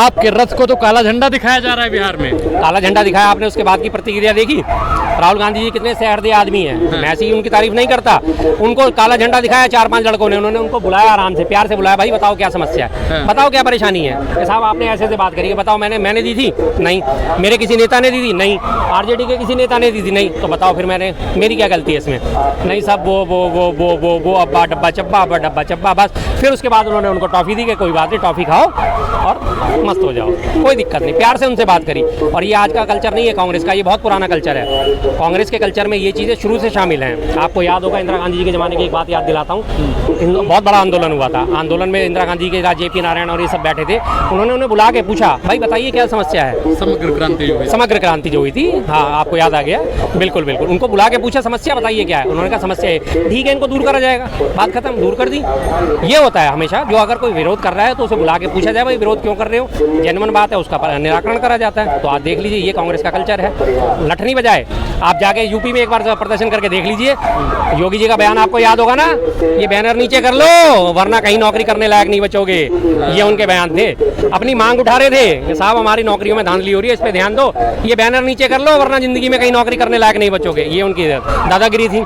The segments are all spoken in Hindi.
आपके रथ को तो काला झंडा दिखाया जा रहा है बिहार में। काला झंडा दिखाया आपने, उसके बाद की प्रतिक्रिया देखी? राहुल गांधी जी कितने सहृदय आदमी हैं, मैं ऐसी उनकी तारीफ नहीं करता। उनको काला झंडा दिखाया 4-5 लड़कों ने, उन्होंने उनको बुलाया, आराम से प्यार से बुलाया, भाई बताओ क्या समस्या है, बताओ क्या परेशानी है। कि साहब आपने ऐसे बात करी, बताओ मैंने दी थी? नहीं। मेरे किसी नेता ने दी थी? नहीं। आरजेडी के किसी नेता ने दी थी? नहीं। तो बताओ फिर मेरी क्या गलती है इसमें? नहीं साहब वो अब्बा डब्बा चब्बा, अब्बा डब्बा चब्बा, बस। फिर उसके बाद उन्होंने उनको टॉफी दी कि कोई बात नहीं, टॉफी खाओ और मस्त हो जाओ, कोई दिक्कत नहीं, प्यार से उनसे बात करी। और ये आज का कल्चर नहीं है कांग्रेस का, ये बहुत पुराना कल्चर है। कांग्रेस के कल्चर में ये चीज़ें शुरू से शामिल हैं। आपको याद होगा इंदिरा गांधी जी के ज़माने की एक बात याद दिलाता हूँ, बहुत बड़ा आंदोलन हुआ था। आंदोलन में इंदिरा गांधी के राज JP नारायण और ये सब बैठे थे, उन्होंने उन्हें बुला के पूछा, भाई बताइए क्या समस्या है। समग्र क्रांति जो हुई थी, हाँ आपको याद आ गया, बिल्कुल बिल्कुल। उनको बुला के पूछा समस्या बताइए क्या है, उन्होंने कहा समस्या है, ठीक है इनको दूर करा जाएगा, बात खत्म, दूर कर दी। ये होता है हमेशा, जो अगर कोई विरोध कर रहा है तो उसे बुला के पूछा जाए, भाई विरोध क्यों कर रहे हो, जेन्युइन बात है, उसका निराकरण करा जाता है। तो आप देख लीजिए, ये कांग्रेस का कल्चर है, लठनी बजाए। आप जाके यूपी में एक बार प्रदर्शन करके देख लीजिए, योगी जी का बयान आपको याद होगा ना, ये बैनर नीचे कर लो वरना कहीं नौकरी करने लायक नहीं बचोगे, ये उनके बयान थे। अपनी मांग उठा रहे थे कि साहब हमारी नौकरियों में धांधली हो रही है, इस पे ध्यान दो, ये बैनर नीचे कर लो वरना जिंदगी में कहीं नौकरी करने लायक नहीं बचोगे, ये उनकी दादागिरी थी।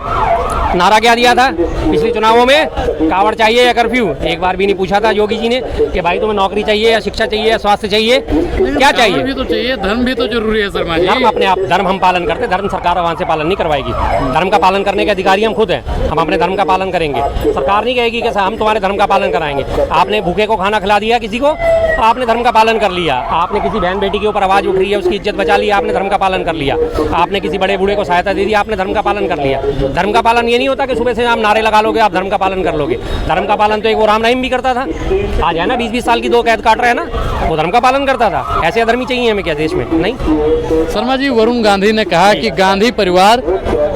नारा क्या दिया था पिछले चुनावों में? कावड़ चाहिए या कर्फ्यू? एक बार भी नहीं पूछा था योगी जी ने कि भाई तुम्हें नौकरी चाहिए या शिक्षा चाहिए या स्वास्थ्य चाहिए, क्या चाहिए? भी तो चाहिए, धर्म भी तो जरूरी है शर्मा जी। धर्म अपने आप, धर्म हम पालन करते, धर्म सरकार वहाँ से पालन नहीं करवाएगी। धर्म का पालन करने के अधिकारी हम खुद हैं, हम अपने धर्म का पालन करेंगे। सरकार नहीं कहेगी कि हम तुम्हारे धर्म का पालन कराएंगे। आपने भूखे को खाना खिला दिया किसी को, आपने धर्म का पालन कर लिया। आपने किसी बहन बेटी के ऊपर आवाज उठ रही है, उसकी इज्जत बचा ली, आपने धर्म का पालन कर लिया। आपने किसी बड़े बूढ़े को सहायता दे दी, आपने धर्म का पालन कर लिया। धर्म का पालन ये नहीं होता कि सुबह से आप नारे लगा लोगे आप धर्म का पालन कर लोगे। धर्म का पालन तो एक वो राम रहीम भी करता था, आज है ना 20-20 साल की 2 कैद काट रहे हैं ना, वो धर्म का पालन करता था। ऐसे अधर्मी चाहिए हमें क्या देश में? नहीं। शर्मा जी, वरुण गांधी ने कहा कि गांधी परिवार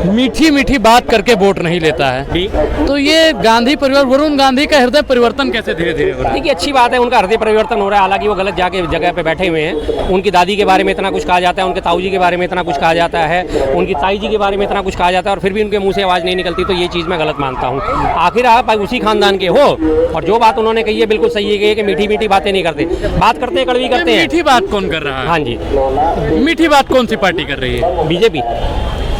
मीठी मीठी बात करके वोट नहीं लेता है, तो ये गांधी परिवार, वरुण गांधी का हृदय परिवर्तन कैसे धीरे धीरे हो रहा है? देखिए अच्छी बात है, उनका हृदय परिवर्तन हो रहा है। हालांकि वो गलत जगह पे बैठे हुए हैं। उनकी दादी के बारे में इतना कुछ कहा जाता है, उनके ताऊ जी के बारे में इतना कुछ कहा जाता है, उनकी ताई जी के बारे में इतना कुछ कहा जाता है, और फिर भी उनके मुंह से आवाज़ नहीं निकलती, तो ये चीज़ मैं गलत मानता हूँ। आखिर आप उसी खानदान के हो, और जो बात उन्होंने कही है बिल्कुल सही है कि मीठी मीठी बातें नहीं करते, बात करते हैं कड़वी करते हैं। मीठी बात कौन कर रहा है? हाँ जी, मीठी बात कौन सी पार्टी कर रही है? बीजेपी।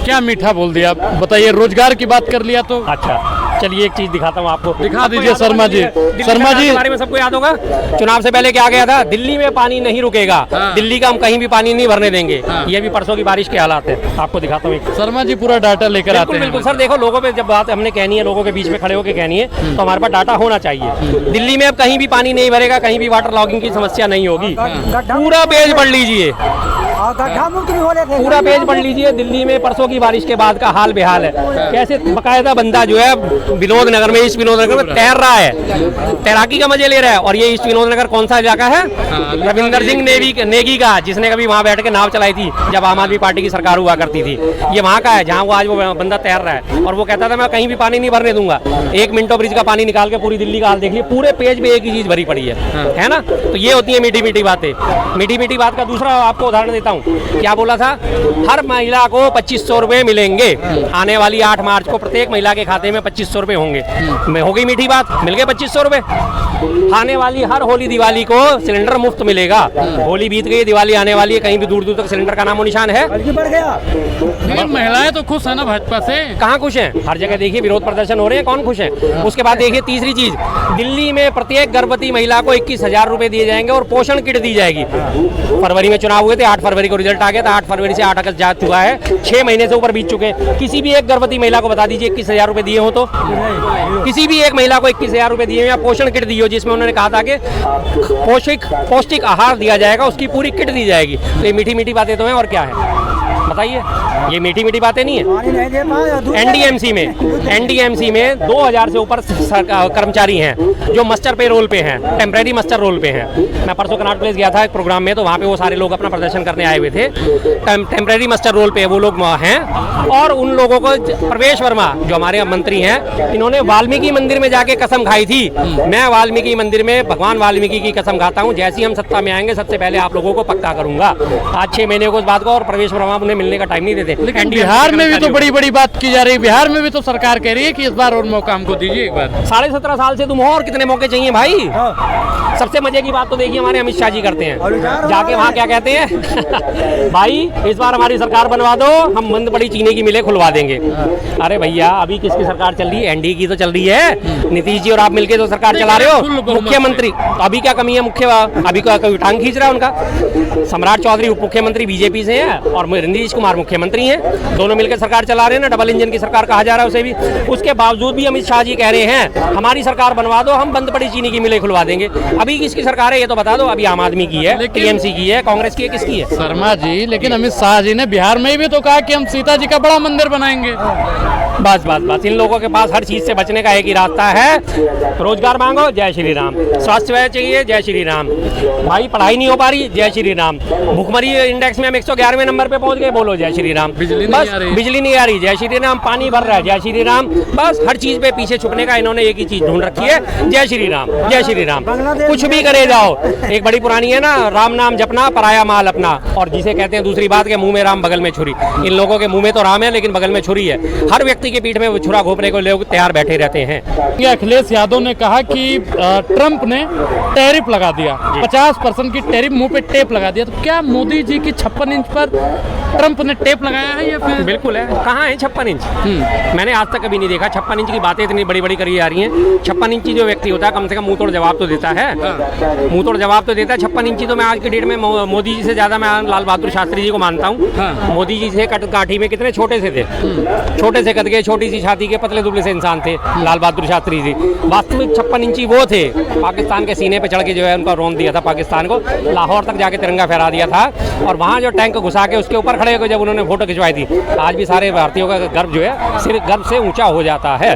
क्या मीठा बोल दिया बताइए? रोजगार की बात कर लिया तो अच्छा चलिए एक चीज दिखाता हूँ आपको, दिखा दीजिए शर्मा जी। शर्मा जी के बारे में सबको याद होगा, चुनाव से पहले क्या गया था, दिल्ली में पानी नहीं रुकेगा, दिल्ली का हम कहीं भी पानी नहीं भरने देंगे। ये भी परसों की बारिश के हालात है, आपको दिखाता हूँ। शर्मा जी पूरा डाटा लेकर आते हैं। बिल्कुल सर, देखो लोगों पे जब बात हमने कहनी है, लोगों के बीच में खड़े होकर कहनी है, तो हमारे पास डाटा होना चाहिए। दिल्ली में अब कहीं भी पानी नहीं भरेगा, कहीं भी वाटर लॉगिंग की समस्या नहीं होगी। पूरा पेज पढ़ लीजिए, पूरा पेज पढ़ लीजिए। दिल्ली में परसों की बारिश के बाद का हाल बेहाल है। कैसे बकायदा बंदा जो है विनोद नगर में, ईस्ट विनोद नगर में तैर रहा है, तैराकी का मजे ले रहा है। और ये ईस्ट विनोद नगर कौन सा इलाका है? रविंदर सिंह नेगी का, जिसने कभी वहाँ बैठ के नाव चलाई थी जब आम आदमी पार्टी की सरकार हुआ करती थी। ये वहाँ का है जहाँ वो आज वो बंदा तैर रहा है, और वो कहता था मैं कहीं भी पानी नहीं भरने दूंगा। 1 मिनटो ब्रिज का पानी निकाल के पूरी दिल्ली का हाल देख लिया, पूरे पेज पे एक ही चीज भरी पड़ी है ना। तो ये होती है मीठी मीठी बातें। मीठी मीठी बात का दूसरा आपको उदाहरण देता हूँ। क्या बोला था? हर महिला को 2500 रुपए मिलेंगे, आने वाली 8 मार्च को प्रत्येक महिला के खाते में 2500 रुपए होंगे। हो गई मीठी बात, मिल गए 2500 रुपए। आने वाली हर होली दिवाली को सिलेंडर मुफ्त मिलेगा। होली बीत गई, दिवाली आने वाली है, कहीं भी दूर दूर तक सिलेंडर का नामो निशान है। महिलाएं तो खुश है ना भाजपा से? कहाँ खुश हैं? हर जगह देखिए विरोध प्रदर्शन हो रहे हैं, कौन खुश है? उसके बाद देखिए तीसरी चीज, दिल्ली में प्रत्येक गर्भवती महिला को 21,000 रुपए दिए जाएंगे और पोषण किट दी जाएगी। फरवरी में चुनाव हुए थे, 8 फरवरी को रिजल्ट आ गया था, 8 फरवरी से 8 अगस्त जा चुका है, 6 महीने से ऊपर बीत चुके। किसी भी एक गर्भवती महिला को बता दीजिए 21,000 रुपए दिए हो तो? किसी भी एक महिला को 21,000 रुपए दिए या पोषण किट दी हो, जिसमें उन्होंने कहा था कि पौष्टिक आहार दिया जाएगा, उसकी पूरी किट दी जाएगी। तो ये मीठी मीठी बातें तो हैं, और क्या है बताइए? ये मीठी मीठी बातें नहीं है। एनडीएमसी में 2000 से ऊपर कर्मचारी हैं जो मास्टर पे रोल पे हैं, टेम्परेरी मास्टर रोल पे हैं। मैं परसों कनॉट प्लेस गया था एक प्रोग्राम में, तो वहाँ पे वो सारे लोग अपना प्रदर्शन करने आए हुए थे। टेम्परेरी मास्टर रोल पे वो लोग हैं, और उन लोगों को प्रवेश वर्मा जो हमारे मंत्री हैं, इन्होंने वाल्मीकि मंदिर में जाके कसम खाई थी, मैं वाल्मीकि मंदिर में भगवान वाल्मीकि की कसम खाता हूँ, जैसे ही हम सत्ता में आएंगे सबसे पहले आप लोगों को पक्का करूंगा। आज 6 महीने को इस बात को, और प्रवेश वर्मा उन्हें मिलने का टाइम नहीं देते। थे। लेकिन बिहार में भी तो बड़ी बड़ी बात की जा रही है, बिहार में भी तो सरकार कह रही है कि इस बार और मौका हमको दीजिए एक बार। 17.5 साल से तुम हो और कितने मौके चाहिए भाई। सबसे मजे की बात तो देखिए हमारे अमित शाह जी करते हैं, जाके वहाँ क्या कहते हैं भाई इस बार हमारी सरकार बनवा दो, हम बंद पड़ी चीनी की मिलें खुलवा देंगे। अरे भैया अभी किसकी सरकार चल रही है? एनडीए की तो चल रही है, नीतीश जी और आप मिलके तो सरकार चला रहे हो। मुख्यमंत्री तो अभी क्या कमी है? अभी कोई टांग खींच रहा है उनका? सम्राट चौधरी उप मुख्यमंत्री बीजेपी से है और नीतीश कुमार मुख्यमंत्री हैं, दोनों मिलकर सरकार चला रहे हैं ना, डबल इंजन की सरकार कहा जा रहा है उसे भी। उसके बावजूद भी अमित शाह जी कह रहे हैं हमारी सरकार बनवा दो, हम बंद पड़ी चीनी की मिलें खुलवा देंगे। अभी किसकी सरकार है ये तो बता दो। अभी आम आदमी की है, टीएमसी की है, कांग्रेस की है, किसकी है? शर्मा जी लेकिन अमित शाह जी ने बिहार में भी तो कहा कि हम सीता जी का बड़ा मंदिर बनाएंगे। बस बस बस, इन लोगों के पास हर चीज से बचने का एक ही रास्ता है, रोजगार मांगो जय श्री राम, स्वास्थ्य चाहिए जय श्री राम, भाई पढ़ाई नहीं हो पा रही जय श्री राम, भुखमरी इंडेक्स में हम 111वें नंबर पे पहुंच गए बोलो जय श्री राम, बिजली नहीं आ रही जय श्री राम, पानी भर रहा है जय श्री राम। बस हर चीज पे पीछे छुपने का इन्होंने एक ही चीज ढूंढ रखी है, जय श्री राम जय श्री राम। कुछ भी करे जाओ, एक बड़ी पुरानी है ना, राम नाम जपना पराया माल अपना, और जिसे कहते हैं दूसरी बात के मुंह में राम बगल में छुरी। इन लोगों के मुंह में तो राम है लेकिन बगल में छुरी है, हर व्यक्ति के पीठ में छुरा घोपने को लोग तैयार बैठे रहते हैं। अखिलेश यादव ने कहा कि ट्रंप ने टैरिफ लगा दिया, 50% की टैरिफ, मुंह पे टेप लगा दिया। तो क्या मोदी जी की 56 इंच पर ट्रंप ने टेप लगाया है या फिर? बिल्कुल है, कहाँ है 56 इंच? मैंने आज तक कभी नहीं देखा। 56 इंच की बातें इतनी बड़ी बड़ी करी जा रही हैं। 56 इंची जो व्यक्ति होता है कम से कम मुंह तोड़ जवाब तो देता है, मुंह तोड़ जवाब तो देता है। 56 इंची तो मैं आज की डेट में मोदी जी से ज्यादा मैं लाल बहादुर शास्त्री जी को मानता हूँ। मोदी जी से काठी में कितने छोटे से थे, छोटे से कद के, छोटी सी छाती के, पतले दुबले से इंसान थे लाल बहादुर शास्त्री जी। वास्तविक 56 इंची वो थे, पाकिस्तान के सीने पे चढ़ के जो है उनका रोन दिया था पाकिस्तान को, लाहौर तक जाके तिरंगा फहरा दिया था, और वहाँ जो टैंक घुसा के उसके ऊपर खड़े होकर जब उन्होंने फोटो खिंचवाई थी। आज भी सारे भारतीयों का गर्व जो है सिर्फ गर्व से ऊंचा हो जाता है।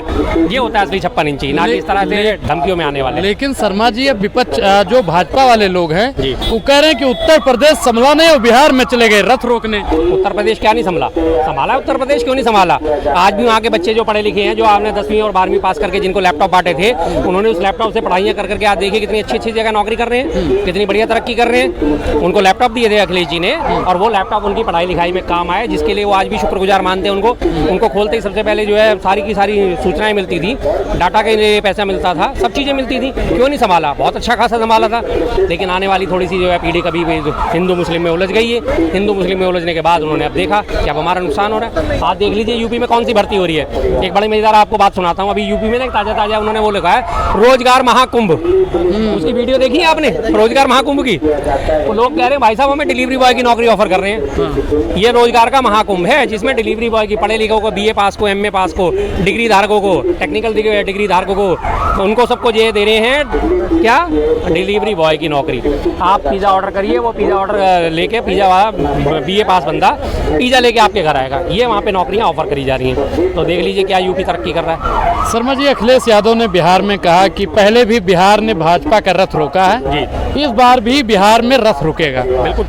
ये होता है असली 56 इंची, ना इस तरह से धमकियों में आने वाले। लेकिन शर्मा जी अब विपक्ष जो भाजपा वाले लोग हैं वो कह रहे हैं कि उत्तर प्रदेश संभला नहीं और बिहार में चले गए रथ रोकने। उत्तर प्रदेश क्या नहीं संभाला उत्तर प्रदेश क्यों नहीं संभाला? आज भी वहाँ के बच्चे जो पढ़े लिखे हैं, जो आपने 10वीं और 12वीं पास करके जिनको लैपटॉप बांटे थे, उन्होंने उस लैपटॉप से पढ़ाइयाँ कर करके आज देखिए कितनी अच्छी अच्छी जगह नौकरी कर रहे हैं, कितनी बढ़िया तरक्की कर रहे हैं। उनको लैपटॉप दिए थे अखिलेश जी ने, और वो लैपटॉप उनकी पढ़ाई लिखाई में काम आए, जिसके लिए वो आज भी शुक्रगुजार मानते हैं उनको खोलते ही सबसे पहले जो है सारी की सारी सूचनाएं मिलती थी, डाटा के लिए पैसा मिलता था, सब चीज़ें मिलती थी। क्यों नहीं संभाला? बहुत अच्छा खासा संभाला था। लेकिन आने वाली थोड़ी सी जो है पीढ़ी कभी भी हिंदू मुस्लिम में उलझ गई है। हिंदू मुस्लिम में उलझने के बाद उन्होंने अब देखा कि अब हमारा नुकसान हो रहा है। आज देख लीजिए यूपी में कौन सी भर्ती हो रही है। एक बड़ी मजेदार आपको बात सुनाता हूँ। अभी यूपी में ना ताजा उन्होंने वो लिखा है रोजगार महाकुंभ, उसकी वीडियो देखी है आपने? रोजगार महाकुंभ की। तो लोग कह रहे हैं भाई साहब हमें डिलीवरी बॉय की नौकरी ऑफर कर रहे हैं। ये रोजगार का महाकुंभ है जिसमें डिलीवरी बॉय की, पढ़े लिखों को, BA पास को, MA पास को, डिग्री धारकों को, टेक्निकल डिग्री धारकों को, उनको सबको ये दे रहे हैं क्या? डिलीवरी बॉय की नौकरी। आप पिज़्ज़ा ऑर्डर करिए, वो पिज़्ज़ा ऑर्डर लेके, पिज़्ज़ा वाला BA पास बंदा पिज़्ज़ा लेके आपके घर आएगा। ये वहाँ पे नौकरियाँ ऑफर करी जा रही हैं। तो देख लीजिए क्या यूपी तरक्की कर रहा है। शर्मा जी अखिलेश यादव ने बिहार में कहा कि पहले भी बिहार ने भाजपा का रथ रोका है, इस बार भी बिहार में रथ रुकेगा,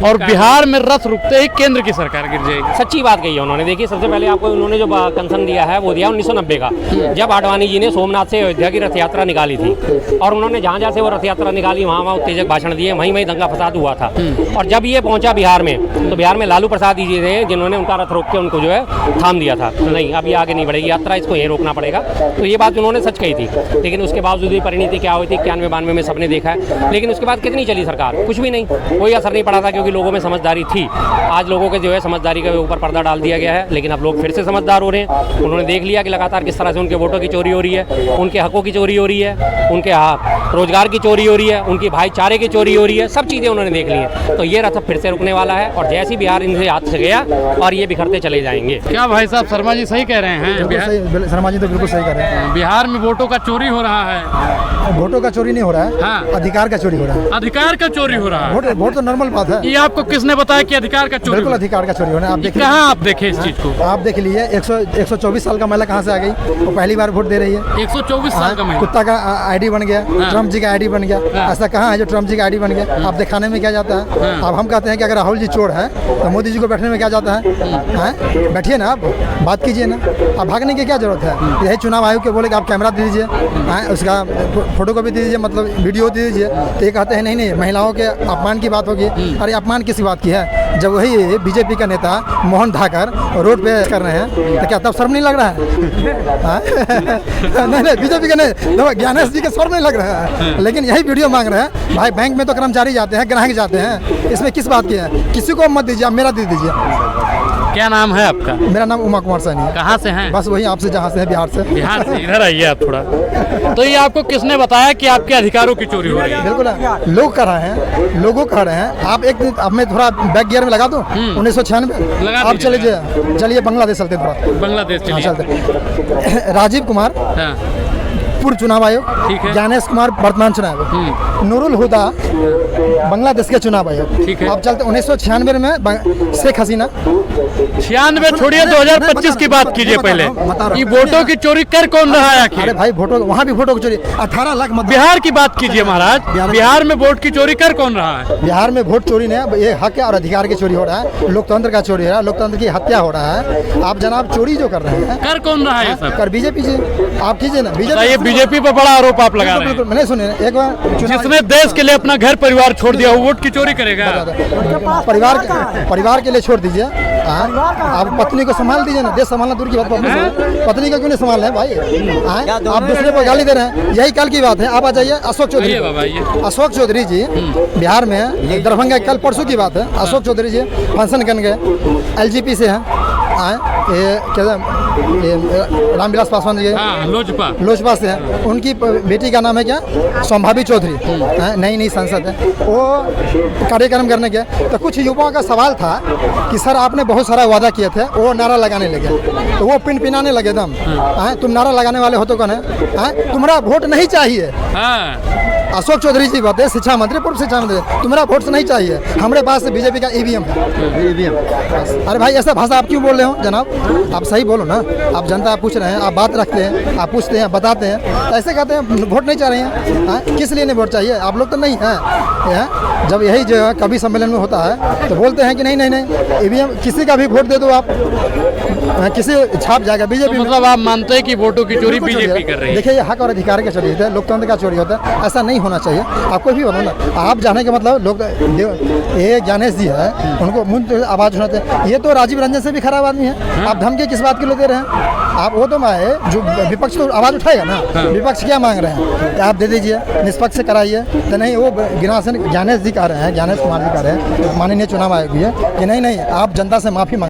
और बिहार में रथ रुकते ही केंद्र की सरकार गिर जाएगी। सच्ची बात कही है उन्होंने। देखिए सबसे पहले आपको उन्होंने जो कंसन दिया है वो दिया 1990 का, जब आडवाणी जी ने सोमनाथ से अयोध्या की रथ यात्रा निकाली थी, और उन्होंने जहाँ जहाँ से वो रथ यात्रा निकाली वहाँ उत्तेजक भाषण दिए, वहीं दंगा फसाद हुआ था। और जब ये पहुंचा बिहार में, तो बिहार में लालू प्रसाद जी थे जिन्होंने उनका रथ रोक के उनको जो है थाम दिया था। तो नहीं, अब ये आगे नहीं बढ़ेगी यात्रा, इसको यहीं रोकना पड़ेगा। तो ये बात उन्होंने सच कही थी। लेकिन उसके बावजूद भी परिणति क्या हुई थी 91-92 में सबने देखा है। लेकिन उसके बाद कितनी चली सरकार? कुछ भी नहीं, कोई असर नहीं पड़ा था, क्योंकि लोगों में समझदारी थी। आज लोगों के जो है समझदारी के ऊपर पर्दा डाल दिया गया है। लेकिन अब लोग फिर से समझदार हो रहे हैं। उन्होंने देख लिया कि लगातार किस तरह से उनके वोटों की चोरी हो रही है, उनके हकों की चोरी हो रही है, उनके रोजगार की चोरी हो रही है, उनकी भाईचारे की चोरी हो रही है। सब चीज़ें उन्होंने देख ली हैं। तो ये रथ फिर से रुकने वाला है, और जैसे बिहार इनसे हाथ से गया और ये बिखरते चले जाएंगे। क्या भाई साहब शर्मा जी सही कह रहे हैं? शर्मा जी तो बिल्कुल सही कह रहे हैं। बिहार में वोटों का चोरी हो रहा है। वोटों का चोरी नहीं हो रहा है, हाँ। अधिकार का चोरी हो रहा है। अधिकार का चोरी हो रहा है। वोट तो नॉर्मल बात है। ये आपको किसने बताया कि अधिकार का चोरी? बिल्कुल अधिकार का चोरी हो रहा है। आप देखिए, कहाँ आप देखे इस चीज को? आप देख लीजिए 124 साल का महिला कहाँ से आ गई? वो पहली बार वोट दे रही है। 124 साल का महिला। कुत्ता का आईडी बन गया, ट्रम्प जी का आईडी बन गया। ऐसा कहाँ है जो ट्रम्प जी का आईडी बन गया? आप दिखाने में क्या जाता है? अब हम कहते हैं कि अगर राहुल जी चोर है तो मोदी जी को बैठने में क्या जाता है? बैठिए ना, आप बात कीजिए ना। अब भागने की क्या जरूरत है? यही चुनाव आयोग के बोले कि आप कैमरा दे दीजिए, उसका फोटो कॉपी दे दीजिए, मतलब वीडियो दे दीजिए। तो ये कहते हैं नहीं, महिलाओं के अपमान की बात होगी। अरे अपमान किसी बात की है? जब वही बीजेपी का नेता मोहन धाकर रोड पे कर रहे हैं, तो क्या तब शर्म नहीं लग रहा है? हाँ? नहीं बीजेपी के नहीं, तो ज्ञानेश जी के शर्म नहीं लग रहा है, लेकिन यही वीडियो मांग रहे हैं। भाई बैंक में तो कर्मचारी जाते हैं, ग्राहक जाते हैं, इसमें किस बात की है? किसी को मत दीजिए, आप मेरा दे दीजिए। क्या नाम है आपका? मेरा नाम उमा कुमार सैनी है। कहाँ से हैं? बस वही आपसे जहाँ से है, बिहार से। बिहार से। इधर आइए आप थोड़ा। तो ये आपको किसने बताया कि आपके अधिकारों की चोरी हो रही है? बिल्कुल लोग कर रहे हैं, लोगों कह रहे हैं। आप एक दिन अब मैं थोड़ा बैक गियर में लगा दूं 1996 लगा आप दीजिए। चलिए बांग्लादेश चलते हैं थोड़ा। बांग्लादेश हाँ, चलिए। चलते। राजीव कुमार हाँ, पूर्व चुनाव आयोग, ठीक है। ज्ञानेश कुमार वर्तमान चुनाव आयोग, नूरुल हुदा बांग्लादेश के चुनाव आयोग। ठीक है। अब चलते 1996 में शेख हसीना। 96 छोड़िए, 2025 की बात कीजिए पहले। ये वोटों की चोरी कर कौन रहा है अरे आखिर? भाई वोटों, वहाँ भी वोटों की चोरी। 18 लाख मत। बिहार की बात कीजिए महाराज। बिहार में वोट की चोरी कर कौन रहा है? बिहार में वोट चोरी नहीं, ये हक और अधिकार की चोरी हो रहा है, लोकतंत्र का चोरी हो रहा है, लोकतंत्र की हत्या हो रहा है। आप जनाब चोरी जो कर रहे हैं, कर कौन रहा है ये सब? कर बीजेपी जी। आप कीजिए ना ये बीजेपी पर बड़ा आरोप आप लगा रहे हैं। बिल्कुल, मैंने सुने एक बार जिसने देश के लिए अपना घर परिवार छोड़ दिया, वो वोट की चोरी करेगा? परिवार के लिए छोड़ दीजिए। हाँ? आप पत्नी को संभाल दीजिए ना, देश संभालना दूर की बात, पत्नी को क्यों नहीं संभाल रहे भाई? हाँ? आप दूसरे को गाली दे रहे हैं, यही कल की बात है। आप आ जाइए अशोक चौधरी। आइए बाबा, आइए। अशोक चौधरी जी बिहार में है, दरभंगा, कल परसों की बात है। अशोक चौधरी जी फंक्शन करने गए, एलजीपी से हैं, ये क्या ये रामविलास पासवान जी हाँ, लोजपा से हैं। उनकी बेटी का नाम है क्या? संभावी चौधरी, नई सांसद है। वो कार्यक्रम करने गए तो कुछ युवाओं का सवाल था कि सर आपने बहुत सारा वादा किए थे, वो नारा लगाने लगे, तो वो पिनाने लगे दम। तुम नारा लगाने वाले हो तो कौन है? तुम्हारा वोट नहीं चाहिए। अशोक चौधरी जी बात है, शिक्षा मंत्री, पूर्व शिक्षा मंत्री, तुम्हारा वोट नहीं चाहिए, हमारे पास बीजेपी का ईवीएम है। ईवीएम। अरे भाई ऐसा भाषा आप क्यों बोल रहे हो जनाब? आप सही बोलो ना। आप जनता पूछ रहे हैं, आप बात रखते हैं, आप पूछते हैं, बताते हैं, ऐसे कहते हैं वोट नहीं चाह रहे हैं। किस लिए नहीं वोट चाहिए? आप लोग तो नहीं हैं। जब यही जो कवि सम्मेलन में होता है तो बोलते हैं कि नहीं नहीं नहीं ईवीएम, किसी का भी वोट दे दो आप, किसी छाप जाएगा बीजेपी। मतलब आप मानते हैं कि वोटों की चोरी बीजेपी कर रही है? देखिए ये हक और अधिकार का चोरी होता है, लोकतंत्र का चोरी होता है, ऐसा नहीं होना चाहिए। आप कोई भी बोलो ना, आप जाने के मतलब लोग, ये ज्ञानेश जी है, उनको मुंह आवाज उठाते हैं। ये तो राजीव रंजन से भी खराब आदमी है। आप धमकी किस बात के लिए दे रहे हैं? आप वो तो मैं जो विपक्ष तो आवाज उठाएगा ना। विपक्ष क्या मांग रहे हैं कि आप दे दीजिए, निष्पक्ष से कराइए, तो नहीं वो ज्ञानेश जी कह रहे हैं, ज्ञानेश कुमार जी कह रहे हैं, माननीय चुनाव आयोग भी है कि नहीं नहीं आप जनता से माफी